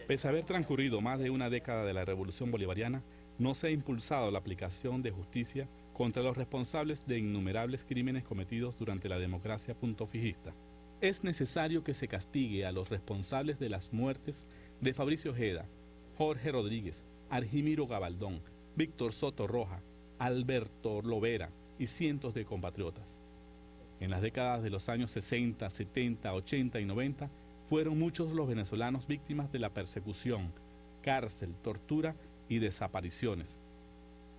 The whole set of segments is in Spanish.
Pese a haber transcurrido más de una década de la Revolución Bolivariana, no se ha impulsado la aplicación de justicia contra los responsables de innumerables crímenes cometidos durante la democracia puntofijista. Es necesario que se castigue a los responsables de las muertes de Fabricio Ojeda, Jorge Rodríguez, Argimiro Gabaldón, Víctor Soto Roja, Alberto Lovera y cientos de compatriotas. En las décadas de los años 60, 70, 80 y 90, fueron muchos los venezolanos víctimas de la persecución, cárcel, tortura y desapariciones,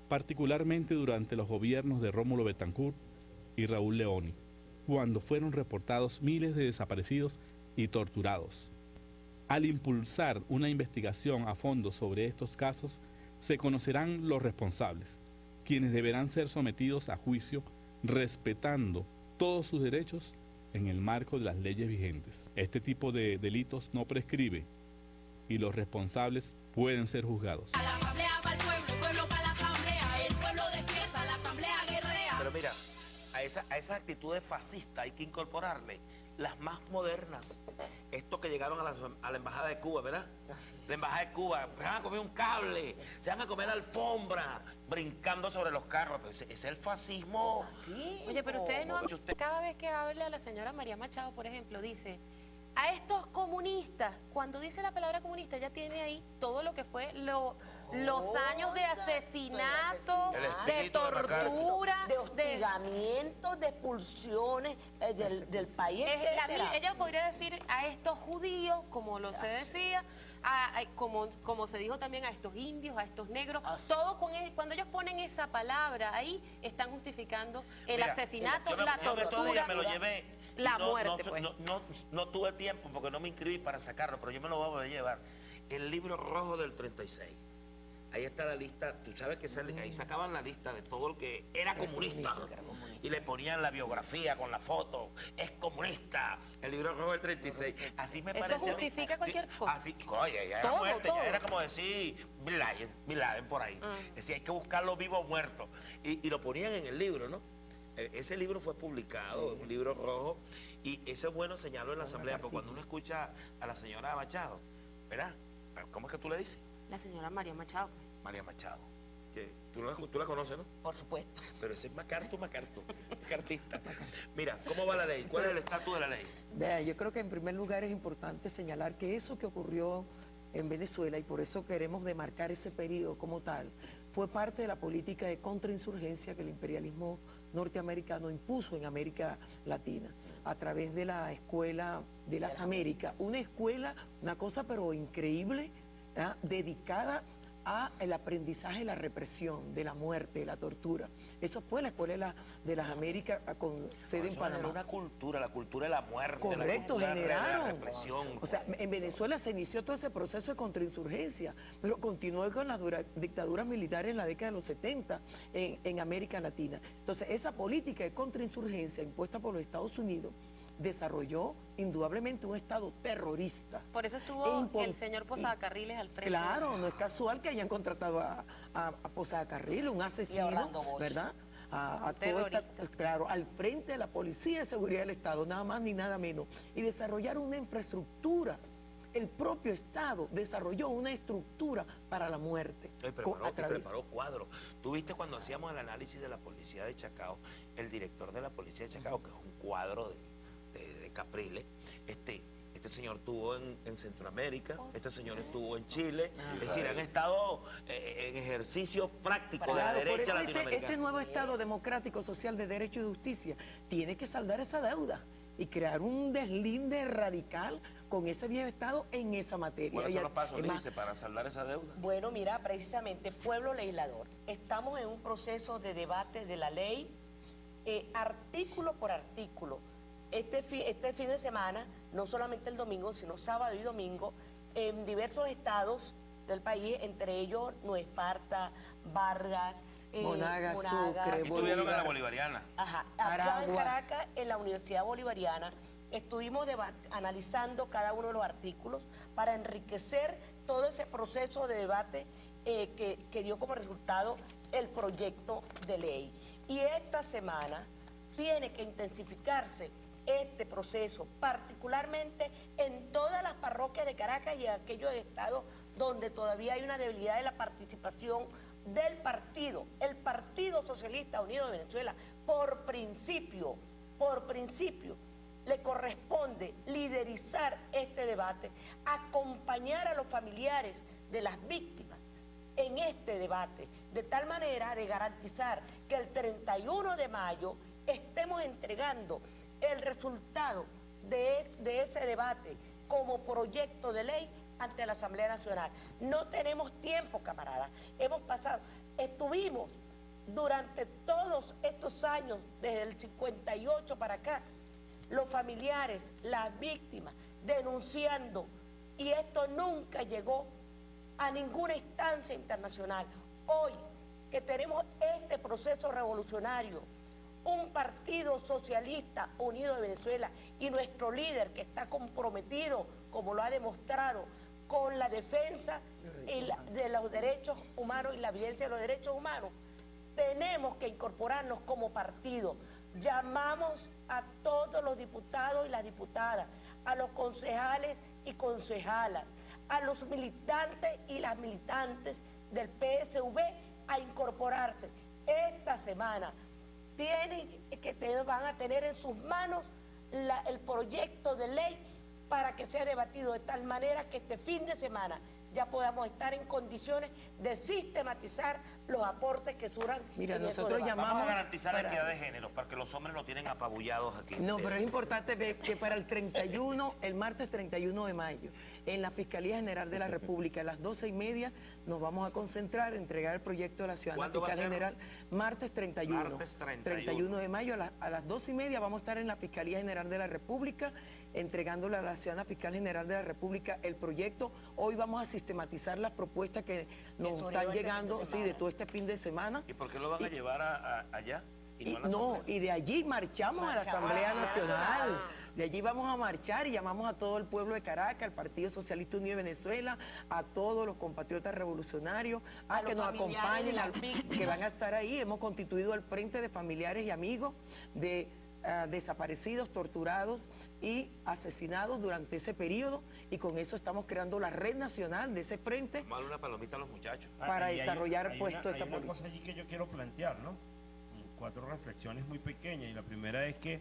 particularmente durante los gobiernos de Rómulo Betancourt y Raúl Leoni, cuando fueron reportados miles de desaparecidos y torturados. Al impulsar una investigación a fondo sobre estos casos, se conocerán los responsables, quienes deberán ser sometidos a juicio respetando todos sus derechos en el marco de las leyes vigentes. Este tipo de delitos no prescribe y los responsables pueden ser juzgados. A la asamblea para el pueblo para la asamblea, el pueblo despierta, la asamblea guerrea. Pero mira, a esas actitudes fascistas hay que incorporarle las más modernas. Estos que llegaron a la embajada de Cuba, ¿verdad? Así. La embajada de Cuba, se van a comer un cable, se van a comer alfombra, brincando sobre los carros. Pero ese es el fascismo. ¿Sí? Oye, pero ustedes no... Usted- Cada vez que habla la señora María Machado, por ejemplo, dice, a estos comunistas, cuando dice la palabra comunista, ya tiene ahí todo lo que fue los años de asesinato, El de espíritu de tortura, de hostigamiento, de expulsiones del país, etcétera. ella podría decir a estos judíos, como se decía, como se dijo también a estos indios, a estos negros, Así. todo cuando ellos ponen esa palabra ahí, están justificando el Mira, asesinato, yo la estos días tortura, me lo llevé. y la muerte, pues. No tuve tiempo porque no me inscribí para sacarlo, pero yo me lo voy a llevar. El libro rojo del 36. Ahí está la lista, tú sabes que ahí sacaban la lista de todo el que era comunista. Y le ponían la biografía con la foto, es comunista, el libro rojo del 36. Así me Eso parece a mí. justifica cualquier cosa. Así, oye, ya era Todo, muerte, todo. ya era como decir Bin Laden por ahí. Decía, hay que buscarlo vivo o muerto. Y lo ponían en el libro, ¿no? Ese libro fue publicado, un libro rojo, y eso es bueno señalarlo en la asamblea, porque cuando uno escucha a la señora Machado, ¿verdad? ¿Cómo es que tú le dices? La señora María Machado. María Machado. Que tú la conoces, ¿no? Por supuesto. Pero ese es Macartista. Mira, ¿cómo va la ley? ¿Cuál es el estatus de la ley? Vea, yo creo que en primer lugar es importante señalar que eso que ocurrió en Venezuela, y por eso queremos demarcar ese periodo como tal, fue parte de la política de contrainsurgencia que el imperialismo norteamericano impuso en América Latina, a través de la Escuela de las Américas. Una escuela, una cosa pero increíble, ¿ah? Dedicada al aprendizaje de la represión, de la muerte, de la tortura. Eso fue la Escuela de las Américas con sede en Panamá. Una cultura, la cultura de la muerte. Correcto, la cultura de generaron. la represión. O sea, en Venezuela se inició todo ese proceso de contrainsurgencia, pero continuó con las dictaduras militares en la década de los 70 en América Latina. Entonces, esa política de contrainsurgencia impuesta por los Estados Unidos desarrolló indudablemente un Estado terrorista. Por eso estuvo el señor Posada Carriles al frente. Claro, no es casual que hayan contratado a Posada Carriles, un asesino, ¿verdad? A todo claro, al frente de la Policía de Seguridad del Estado, nada más ni nada menos. Y desarrollar una infraestructura. El propio Estado desarrolló una estructura para la muerte. Preparó cuadros. Tú viste cuando hacíamos el análisis de la policía de Chacao, el director de la policía de Chacao, que es un cuadro de Capriles, este señor estuvo en Centroamérica, este señor estuvo en Chile, es decir, han estado en ejercicios prácticos de la Claro, por derecha eso latinoamericana. este nuevo Estado democrático, social, de derecho y justicia tiene que saldar esa deuda y crear un deslinde radical con ese viejo Estado en esa materia. ¿Cuáles son los pasos, Es más, Lice, para saldar esa deuda? Bueno, mira, precisamente, pueblo legislador, estamos en un proceso de debate de la ley, artículo por artículo. Este fin de semana, no solamente el domingo, sino sábado y domingo, en diversos estados del país, entre ellos Nueva Esparta, Vargas, Monagas, Sucre, Aquí estuvieron en la Bolivariana. Ajá, acá en Aragua. Caracas, en la Universidad Bolivariana, estuvimos analizando cada uno de los artículos para enriquecer todo ese proceso de debate que dio como resultado el proyecto de ley. Y esta semana tiene que intensificarse este proceso, particularmente en todas las parroquias de Caracas y en aquellos estados donde todavía hay una debilidad de la participación del partido. El Partido Socialista Unido de Venezuela, por principio, le corresponde liderizar este debate, acompañar a los familiares de las víctimas en este debate, de tal manera de garantizar que el 31 de mayo estemos entregando el resultado de ese debate como proyecto de ley ante la Asamblea Nacional. No tenemos tiempo, camaradas. Estuvimos durante todos estos años, desde el 58 para acá, los familiares, las víctimas, denunciando, y esto nunca llegó a ninguna instancia internacional. Hoy que tenemos este proceso revolucionario, un Partido Socialista Unido de Venezuela y nuestro líder que está comprometido, como lo ha demostrado, con la defensa de los derechos humanos y la evidencia de los derechos humanos, tenemos que incorporarnos como partido. Llamamos a todos los diputados y las diputadas, a los concejales y concejalas, a los militantes y las militantes del PSV a incorporarse. Esta semana van a tener en sus manos el proyecto de ley para que sea debatido de tal manera que este fin de semana ya podamos estar en condiciones de sistematizar los aportes que surjan. Mira, nosotros llamamos... Vamos a garantizar la equidad de género para que los hombres no tienen apabullados aquí. No, ustedes. pero es importante ver que para el 31, el martes 31 de mayo, en la Fiscalía General de la República, a las 12:30, nos vamos a concentrar, entregar el proyecto de la Ciudadana ¿Cuándo va a Fiscal ser? General, martes 31. Martes 31 de mayo, a las 12:30 vamos a estar en la Fiscalía General de la República, entregándole a la Ciudadana Fiscal General de la República el proyecto. Hoy vamos a sistematizar las propuestas que nos están llegando, sí, de todo este fin de semana. ¿Y por qué lo van a llevar allá? Y, a la no, Asamblea? y de allí marchamos a la Asamblea Nacional. De allí vamos a marchar y llamamos a todo el pueblo de Caracas, al Partido Socialista Unido de Venezuela, a todos los compatriotas revolucionarios, a que los nos familiares acompañen, de las víctimas. que van a estar ahí. Hemos constituido el frente de familiares y amigos de desaparecidos, torturados y asesinados durante ese periodo, y con eso estamos creando la red nacional de ese frente Vamos a darle una palomita a los muchachos. para Y hay- desarrollar hay puesto una, esta hay una política. cosa allí que yo quiero plantear, ¿no? 4 reflexiones muy pequeñas, y la primera es que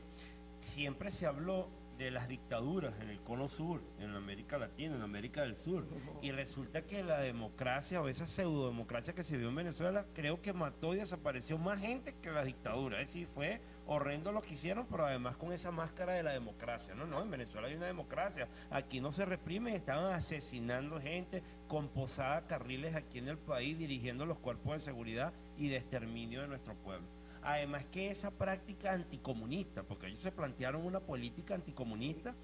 siempre se habló de las dictaduras en el cono sur, en América Latina, en América del Sur, y resulta que la democracia o esa pseudodemocracia que se vio en Venezuela, creo que mató y desapareció más gente que la dictadura. Es decir, fue horrendo lo que hicieron, pero además con esa máscara de la democracia. No, en Venezuela hay una democracia, aquí no se reprime, estaban asesinando gente con posada carriles aquí en el país, dirigiendo los cuerpos de seguridad y de exterminio de nuestro pueblo. Además que esa práctica anticomunista, porque ellos se plantearon una política anticomunista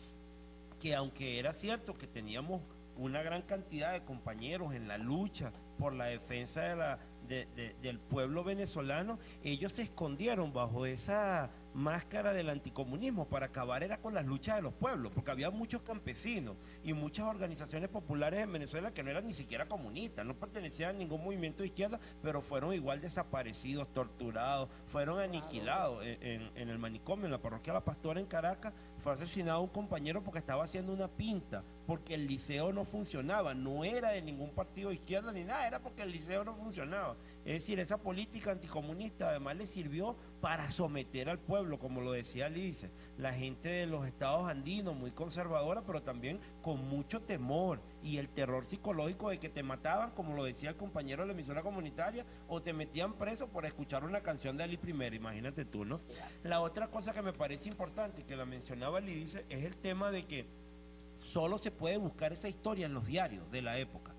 que, aunque era cierto que teníamos una gran cantidad de compañeros en la lucha por la defensa del pueblo venezolano, ellos se escondieron bajo esa máscara del anticomunismo para acabar era con las luchas de los pueblos, porque había muchos campesinos y muchas organizaciones populares en Venezuela que no eran ni siquiera comunistas, no pertenecían a ningún movimiento de izquierda, pero fueron igual desaparecidos, torturados, fueron aniquilados. En el manicomio, en la parroquia La Pastora en Caracas, fue asesinado un compañero porque estaba haciendo una pinta, porque el liceo no funcionaba, no era de ningún partido de izquierda ni nada, era porque el liceo no funcionaba. Es decir, esa política anticomunista además le sirvió para someter al pueblo, como lo decía Lice, la gente de los estados andinos, muy conservadora, pero también con mucho temor, y el terror psicológico de que te mataban, como lo decía el compañero de la emisora comunitaria, o te metían preso por escuchar una canción de Ali Primero, imagínate tú, ¿no? La otra cosa que me parece importante, que la mencionaba Lice, es el tema de que solo se puede buscar esa historia en los diarios de la época,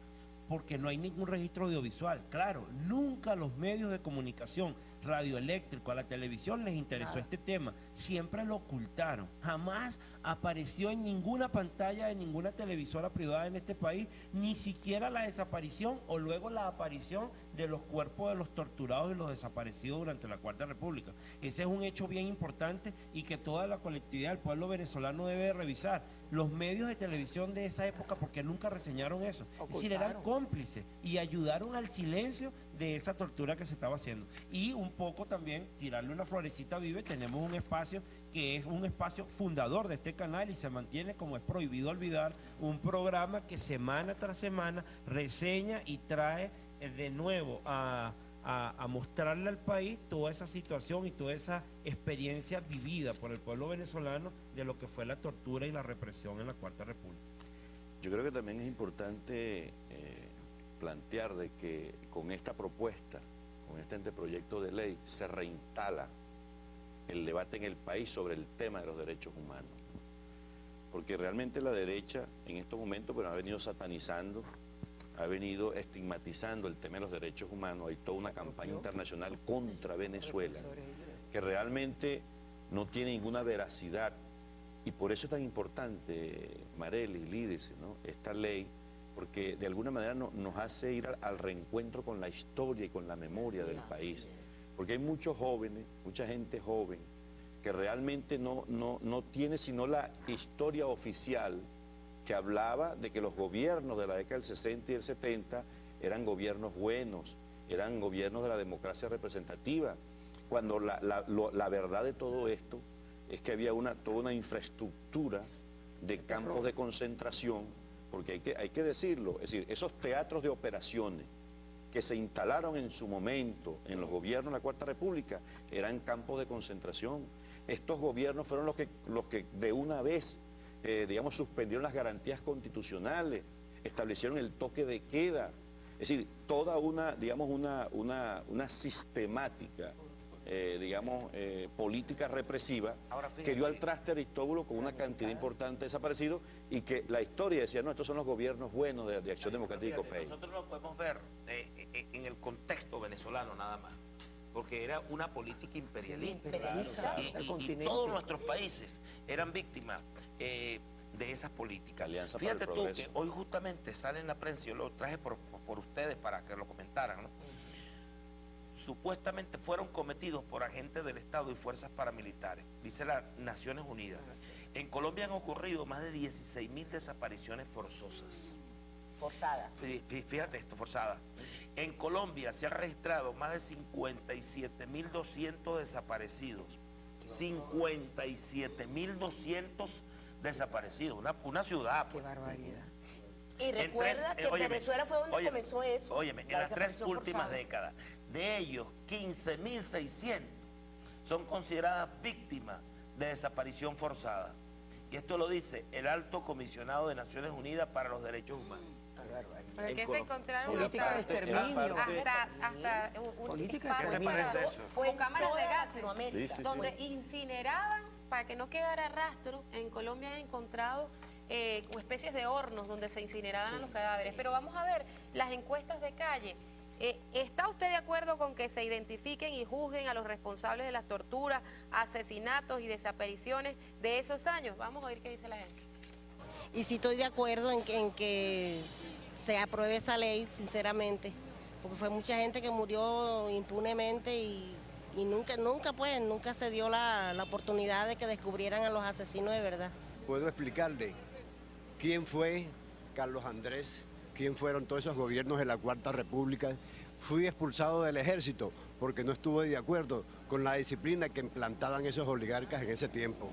porque no hay ningún registro audiovisual. Claro, nunca los medios de comunicación, radioeléctrico, a la televisión les interesó este tema, siempre lo ocultaron, jamás apareció en ninguna pantalla de ninguna televisora privada en este país, ni siquiera la desaparición o luego la aparición de los cuerpos de los torturados y los desaparecidos durante la Cuarta República. Ese es un hecho bien importante y que toda la colectividad del pueblo venezolano debe revisar. Los medios de televisión de esa época, porque nunca reseñaron eso, es decir, eran cómplices y ayudaron al silencio de esa tortura que se estaba haciendo. Y un poco también tirarle una florecita vive, tenemos un espacio que es un espacio fundador de este canal y se mantiene, como es prohibido olvidar, un programa que semana tras semana reseña y trae de nuevo a mostrarle al país toda esa situación y toda esa experiencia vivida por el pueblo venezolano de lo que fue la tortura y la represión en la Cuarta República. Yo creo que también es importante plantear de que con esta propuesta, con este anteproyecto de ley, se reinstala el debate en el país sobre el tema de los derechos humanos. Porque realmente la derecha en estos momentos ha venido satanizando, ha venido estigmatizando el tema de los derechos humanos. Hay toda una campaña internacional contra Venezuela que realmente no tiene ninguna veracidad. Y por eso es tan importante, Marely, Lídice, ¿no?, esta ley, porque de alguna manera nos hace ir al reencuentro con la historia y con la memoria del país. Porque hay muchos jóvenes, mucha gente joven, que realmente no tiene sino la historia oficial que hablaba de que los gobiernos de la década del 60 y el 70 eran gobiernos buenos, eran gobiernos de la democracia representativa, cuando la verdad de todo esto es que había toda una infraestructura de campos de concentración, porque hay que decirlo, es decir, esos teatros de operaciones que se instalaron en su momento en los gobiernos de la Cuarta República eran campos de concentración. Estos gobiernos fueron los que de una vez digamos, suspendieron las garantías constitucionales, establecieron el toque de queda, es decir, toda una sistemática, política represiva que dio al traste a Aristóbulo con una cantidad importante de desaparecidos y que la historia decía, no, estos son los gobiernos buenos de Acción Democrática y COPEI. Nosotros lo podemos ver en el contexto venezolano nada más, porque era una política imperialista, y todos nuestros países eran víctimas de esas políticas. Alianza Fíjate para el tú que hoy justamente sale en la prensa, yo lo traje por ustedes para que lo comentaran, ¿no? Supuestamente fueron cometidos por agentes del Estado y fuerzas paramilitares, dice las Naciones Unidas. En Colombia han ocurrido más de 16.000 desapariciones forzosas. Forzadas. Fíjate esto, forzadas. En Colombia se han registrado más de 57.200 desaparecidos. 57.200 desaparecidos. Una ciudad. Qué barbaridad. Y recuerda que Venezuela fue donde comenzó eso. Óyeme, en las 3 últimas décadas, de ellos 15.600 son consideradas víctimas de desaparición forzada. Y esto lo dice el Alto Comisionado de Naciones Unidas para los Derechos Humanos. Porque se encontraron Política de exterminio. hasta un Política espacio ¿Qué te parece eso? con cámaras de gas, Latinoamérica. donde incineraban para que no quedara rastro. En Colombia han encontrado especies de hornos donde se incineraban los cadáveres. Pero vamos a ver las encuestas de calle. ¿Está usted de acuerdo con que se identifiquen y juzguen a los responsables de las torturas, asesinatos y desapariciones de esos años? Vamos a oír qué dice la gente. Y sí estoy de acuerdo en que se apruebe esa ley, sinceramente, porque fue mucha gente que murió impunemente y nunca se dio la oportunidad de que descubrieran a los asesinos de verdad. Puedo explicarle quién fue Carlos Andrés, quién fueron todos esos gobiernos de la Cuarta República. Fui expulsado del ejército porque no estuve de acuerdo con la disciplina que implantaban esos oligarcas en ese tiempo.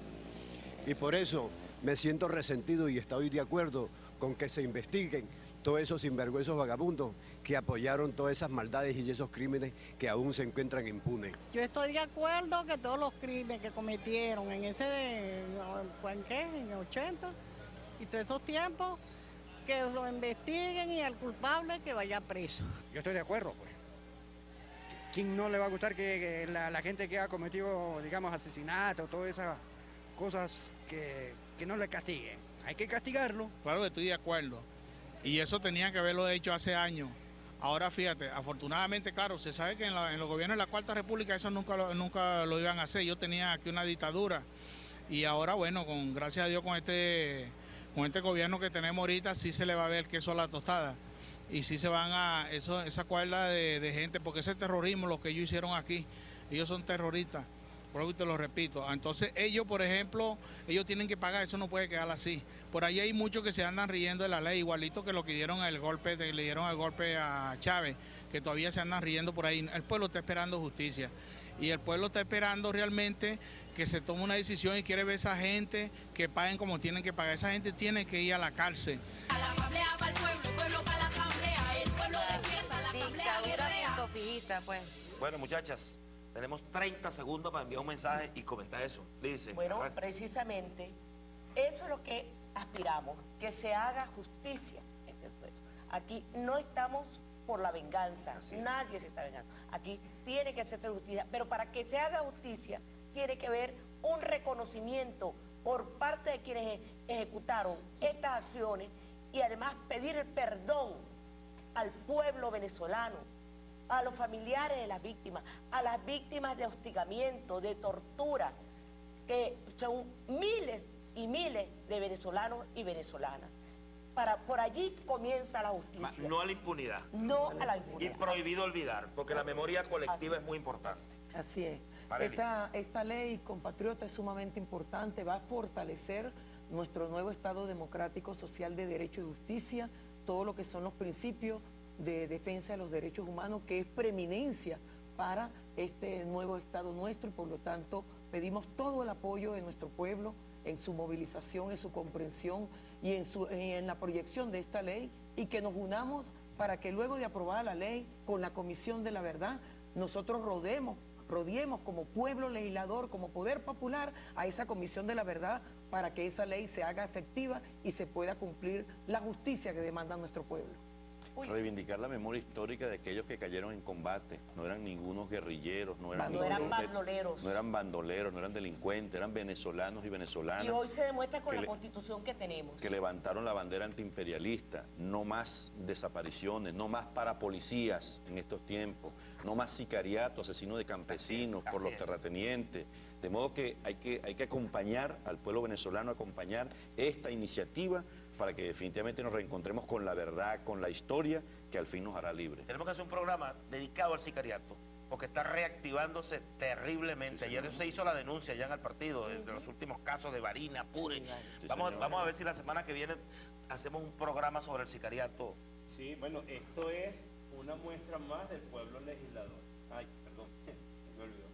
Y por eso me siento resentido y estoy de acuerdo con que se investiguen todos esos sinvergüenzos vagabundos que apoyaron todas esas maldades y esos crímenes que aún se encuentran impunes. Yo estoy de acuerdo que todos los crímenes que cometieron en en 80 y todos esos tiempos, que lo investiguen y al culpable que vaya preso. Yo estoy de acuerdo, pues. ¿Quién no le va a gustar que la gente que ha cometido, digamos, asesinatos, todas esas cosas que no le castiguen? Hay que castigarlo. Claro que estoy de acuerdo. Y eso tenían que haberlo hecho hace años. Ahora fíjate, afortunadamente, claro, se sabe que en los gobiernos de la Cuarta República eso nunca lo iban a hacer. Yo tenía aquí una dictadura y ahora, bueno, gracias a Dios con este gobierno que tenemos ahorita sí se le va a ver el queso a la tostada. Y sí se van esa cuerda de gente, porque ese terrorismo, lo que ellos hicieron aquí, ellos son terroristas. Por eso te lo repito. Entonces ellos, por ejemplo, ellos tienen que pagar, eso no puede quedar así. Por ahí hay muchos que se andan riendo de la ley, igualito que lo que dieron el golpe, le dieron el golpe a Chávez, que todavía se andan riendo por ahí. El pueblo está esperando justicia. Y el pueblo está esperando realmente que se tome una decisión y quiere ver a esa gente que paguen como tienen que pagar. Esa gente tiene que ir a la cárcel. A la asamblea para el pueblo para la asamblea, el pueblo despierta, la asamblea guerrea. Sofista, pues. Bueno, muchachas, tenemos 30 segundos para enviar un mensaje y comentar eso. Dice, Bueno, precisamente, eso es lo que aspiramos, que se haga justicia en el pueblo. Aquí no estamos por la venganza, nadie se está vengando. Aquí tiene que hacerse justicia, pero para que se haga justicia tiene que haber un reconocimiento por parte de quienes ejecutaron estas acciones y además pedir el perdón al pueblo venezolano, a los familiares de las víctimas, a las víctimas de hostigamiento, de tortura, que son miles y miles de venezolanos y venezolanas. Por allí comienza la justicia. no a la impunidad. No a la Y impunidad. prohibido olvidar, porque la memoria colectiva es muy importante. Así es. Marely. Esta ley, compatriota, es sumamente importante, va a fortalecer nuestro nuevo Estado democrático, social, de derecho y justicia, todo lo que son los principios de defensa de los derechos humanos, que es preeminencia para este nuevo Estado nuestro, y por lo tanto pedimos todo el apoyo de nuestro pueblo en su movilización, en su comprensión y en la proyección de esta ley, y que nos unamos para que luego de aprobada la ley, con la Comisión de la Verdad, nosotros rodeemos como pueblo legislador, como poder popular, a esa Comisión de la Verdad, para que esa ley se haga efectiva y se pueda cumplir la justicia que demanda nuestro pueblo. Reivindicar la memoria histórica de aquellos que cayeron en combate. No eran ningunos guerrilleros, no eran bandoleros. no eran bandoleros, no eran delincuentes, eran venezolanos y venezolanas. Y hoy se demuestra con la le- Constitución que tenemos. Que levantaron la bandera antiimperialista. No más desapariciones, no más parapolicías en estos tiempos, no más sicariato, asesinos de campesinos por los terratenientes. De modo que hay que acompañar al pueblo venezolano, acompañar esta iniciativa para que definitivamente nos reencontremos con la verdad, con la historia, que al fin nos hará libres. Tenemos que hacer un programa dedicado al sicariato, porque está reactivándose terriblemente. Ayer se hizo la denuncia ya en el partido de los últimos casos de Barina, Pure. Vamos a ver si la semana que viene hacemos un programa sobre el sicariato. Sí, bueno, esto es una muestra más del pueblo legislador. Ay, perdón, me olvidó.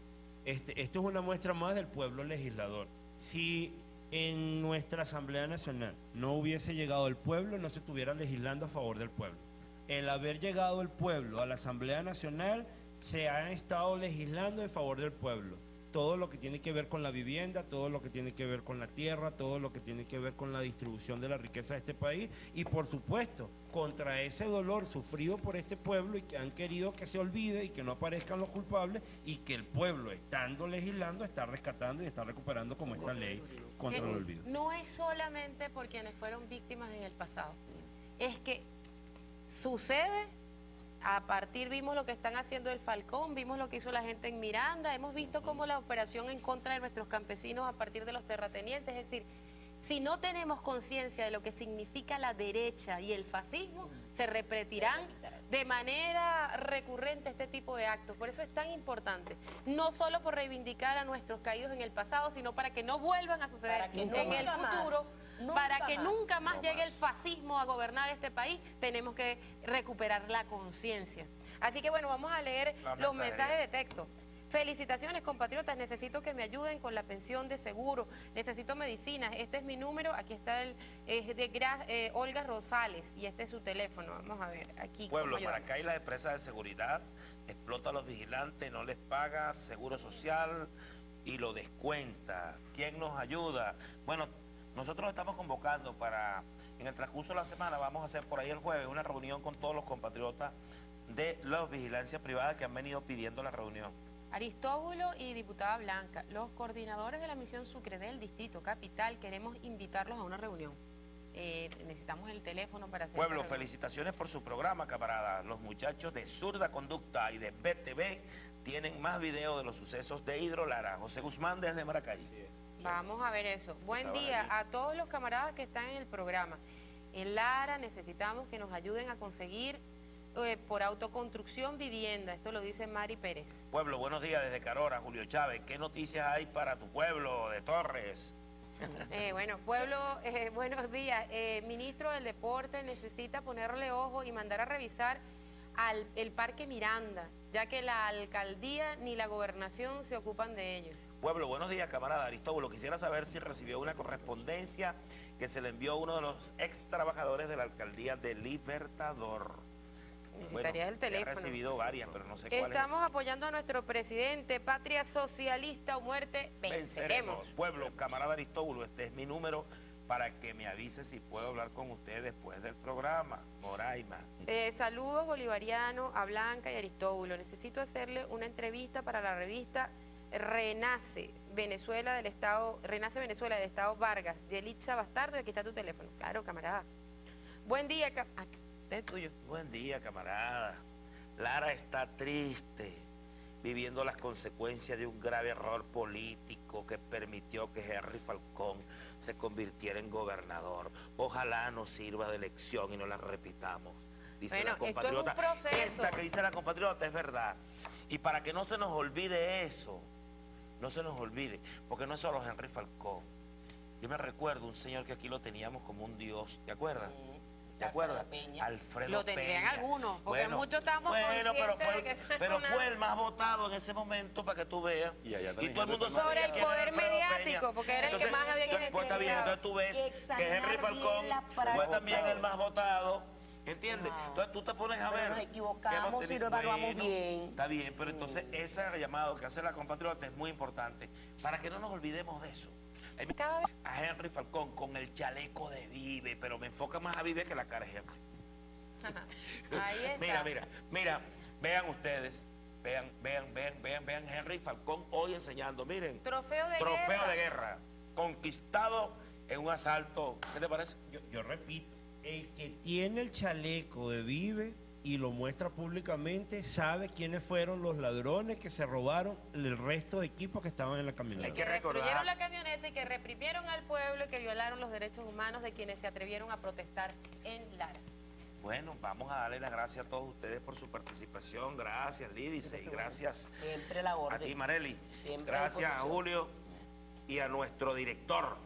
Esto es una muestra más del pueblo legislador. Si en nuestra Asamblea Nacional no hubiese llegado el pueblo, no se estuviera legislando a favor del pueblo. El haber llegado el pueblo a la Asamblea Nacional, se ha estado legislando en favor del pueblo. Todo lo que tiene que ver con la vivienda, todo lo que tiene que ver con la tierra, todo lo que tiene que ver con la distribución de la riqueza de este país, y por supuesto, contra ese dolor sufrido por este pueblo y que han querido que se olvide y que no aparezcan los culpables, y que el pueblo, estando legislando, está rescatando y está recuperando como esta ley contra el olvido. No es solamente por quienes fueron víctimas en el pasado, es que sucede. A partir vimos lo que están haciendo el Falcón, vimos lo que hizo la gente en Miranda, hemos visto cómo la operación en contra de nuestros campesinos a partir de los terratenientes. Es decir, si no tenemos conciencia de lo que significa la derecha y el fascismo, se repetirán de manera recurrente este tipo de actos. Por eso es tan importante, no solo por reivindicar a nuestros caídos en el pasado, sino para que no vuelvan a suceder en el futuro. Para que nunca más llegue el fascismo a gobernar este país, tenemos que recuperar la conciencia. Así que bueno, vamos a leer los mensajes de texto. Felicitaciones, compatriotas, necesito que me ayuden con la pensión de seguro, necesito medicinas, este es mi número, aquí está Olga Rosales, y este es su teléfono. Vamos a ver, aquí. Pueblo, Maracay, la empresa de seguridad explota a los vigilantes, no les paga seguro social y lo descuenta. ¿Quién nos ayuda? Bueno, nosotros estamos convocando para, en el transcurso de la semana, vamos a hacer por ahí el jueves una reunión con todos los compatriotas de la vigilancia privada que han venido pidiendo la reunión. Aristóbulo y diputada Blanca, los coordinadores de la misión Sucre del Distrito Capital, queremos invitarlos a una reunión. Necesitamos el teléfono para hacer Pueblo, esa reunión. Felicitaciones por su programa, camarada. Los muchachos de Zurda Conducta y de BTV tienen más videos de los sucesos de Hidrolara. José Guzmán desde Maracay. Vamos a ver eso. Buen día a todos los camaradas que están en el programa. En Lara necesitamos que nos ayuden a conseguir por autoconstrucción vivienda. Esto lo dice Mari Pérez. Pueblo, buenos días desde Carora, Julio Chávez. ¿Qué noticias hay para tu pueblo de Torres? Bueno, pueblo, buenos días. Ministro del Deporte necesita ponerle ojo y mandar a revisar el Parque Miranda, ya que la alcaldía ni la gobernación se ocupan de ello. Pueblo, buenos días, camarada Aristóbulo. Quisiera saber si recibió una correspondencia que se le envió a uno de los ex trabajadores de la alcaldía de Libertador. Necesitaría el teléfono. He recibido varias, pero no sé cuál es. Estamos apoyando a nuestro presidente, patria socialista o muerte, venceremos. Pueblo, camarada Aristóbulo, este es mi número para que me avise si puedo hablar con usted después del programa. Moraima. Saludos bolivariano a Blanca y Aristóbulo. Necesito hacerle una entrevista para la revista Renace Venezuela del Estado Vargas. Yelitza Bastardo, y aquí está tu teléfono. Claro, camarada. Buen día, este es tuyo. Buen día, camarada. Lara está triste, viviendo las consecuencias de un grave error político que permitió que Henry Falcón se convirtiera en gobernador. Ojalá nos sirva de lección y no la repitamos. Dice la compatriota. Esto es un proceso. Esta que dice la compatriota es verdad. Y para que no se nos olvide eso, no se nos olvide, porque no es solo Henry Falcón. Yo me recuerdo un señor que aquí lo teníamos como un dios, ¿te acuerdas? ¿Te acuerdas? Alfredo Lo tendrían Peña. algunos, porque muchos estamos pero fue el más votado en ese momento, para que tú veas. Y todo el mundo sobre el poder mediático, Peña. porque era el que más había que pues está bien, entonces tú ves que Henry Falcón fue también el más votado. ¿Entiendes? Entonces tú te pones a ver. Nos equivocamos y lo evaluamos bien. Está bien, pero entonces ese llamado que hace la compatriota es muy importante para que no nos olvidemos de eso. A Henry Falcón con el chaleco de Vive, pero me enfoca más a Vive que la cara de Henry. Ahí está. Mira, vean ustedes. Vean Henry Falcón hoy enseñando. Miren. Trofeo de guerra. Conquistado en un asalto. ¿Qué te parece? Yo repito, el que tiene el chaleco de Vive y lo muestra públicamente sabe quiénes fueron los ladrones que se robaron el resto de equipos que estaban en la camioneta. Hay que recordar. Destruyeron la camioneta y que reprimieron al pueblo y que violaron los derechos humanos de quienes se atrevieron a protestar en Lara. Bueno, vamos a darle las gracias a todos ustedes por su participación. Gracias, Lídice, y gracias siempre la orden. A ti, Marely. Siempre gracias a Julio y a nuestro director.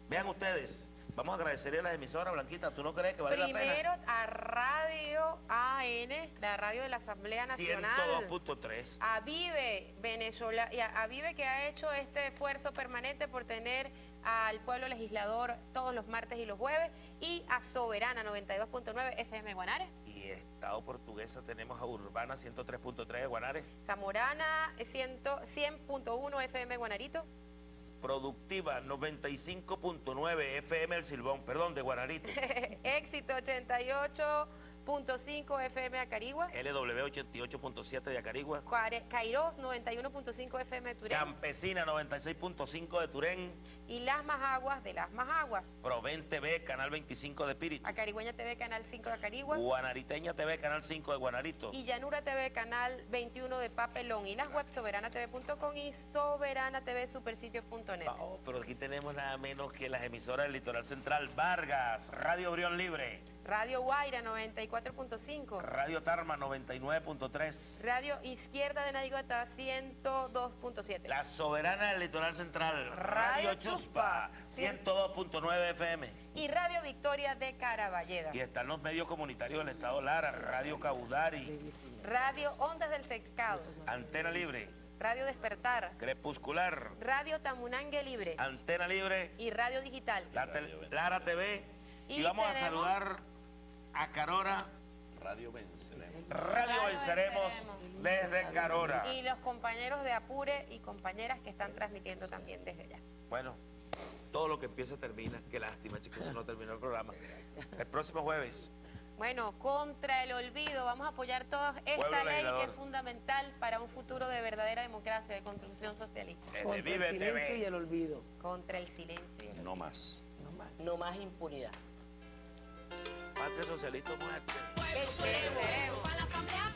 Vean ustedes, vamos a agradecerle a las emisoras, Blanquita. ¿Tú no crees que vale la pena? Primero a Radio AN, la radio de la Asamblea Nacional. 102.3. A Vive Venezuela, y a Vive, que ha hecho este esfuerzo permanente por tener al pueblo legislador todos los martes y los jueves, y a Soberana 92.9 FM Guanare. Y Estado Portuguesa tenemos a Urbana 103.3 de Guanare. Zamorana 100.1 FM Guanarito. Productiva 95.9 FM El Silbón, perdón, de Guanarito. Éxito 88.5 FM Acarigua. LW 88.7 de Acarigua. Cairós 91.5 FM de Turén. Campesina 96.5 de Turén. Y Las Majaguas de Las Majaguas. Provén TV, Canal 25 de Espíritu. Acarigüeña TV, Canal 5 de Acarigua. Guanariteña TV, Canal 5 de Guanarito. Y Llanura TV, Canal 21 de Papelón. Y las webs soberanatv.com y soberanatvsupersitio.net. Oh, pero aquí tenemos nada menos que las emisoras del Litoral Central. Vargas, Radio Brión Libre. Radio Guaira 94.5. Radio Tarma 99.3. Radio Izquierda de Narigota 102.7. La Soberana del Litoral Central. Radio Chuspa 102.9 FM. Y Radio Victoria de Caraballeda. Y están los medios comunitarios del Estado Lara. Radio Caudari. Radio Ondas del Secado. Antena Libre. Radio Despertar. Crepuscular. Radio Tamunangue Libre. Antena Libre. Y Radio Digital. Lara TV. Y vamos a saludar a Carora. Radio Venceremos desde Carora. Y los compañeros de Apure y compañeras que están transmitiendo también desde allá. Bueno, todo lo que empieza termina. Qué lástima, chicos, eso no terminó el programa. El próximo jueves. Bueno, contra el olvido, vamos a apoyar toda esta ley que es fundamental para un futuro de verdadera democracia, de construcción socialista. Contra el silencio y el olvido. Contra el silencio y el olvido. No más. No más impunidad. Patria Socialista muerte. Para la Asamblea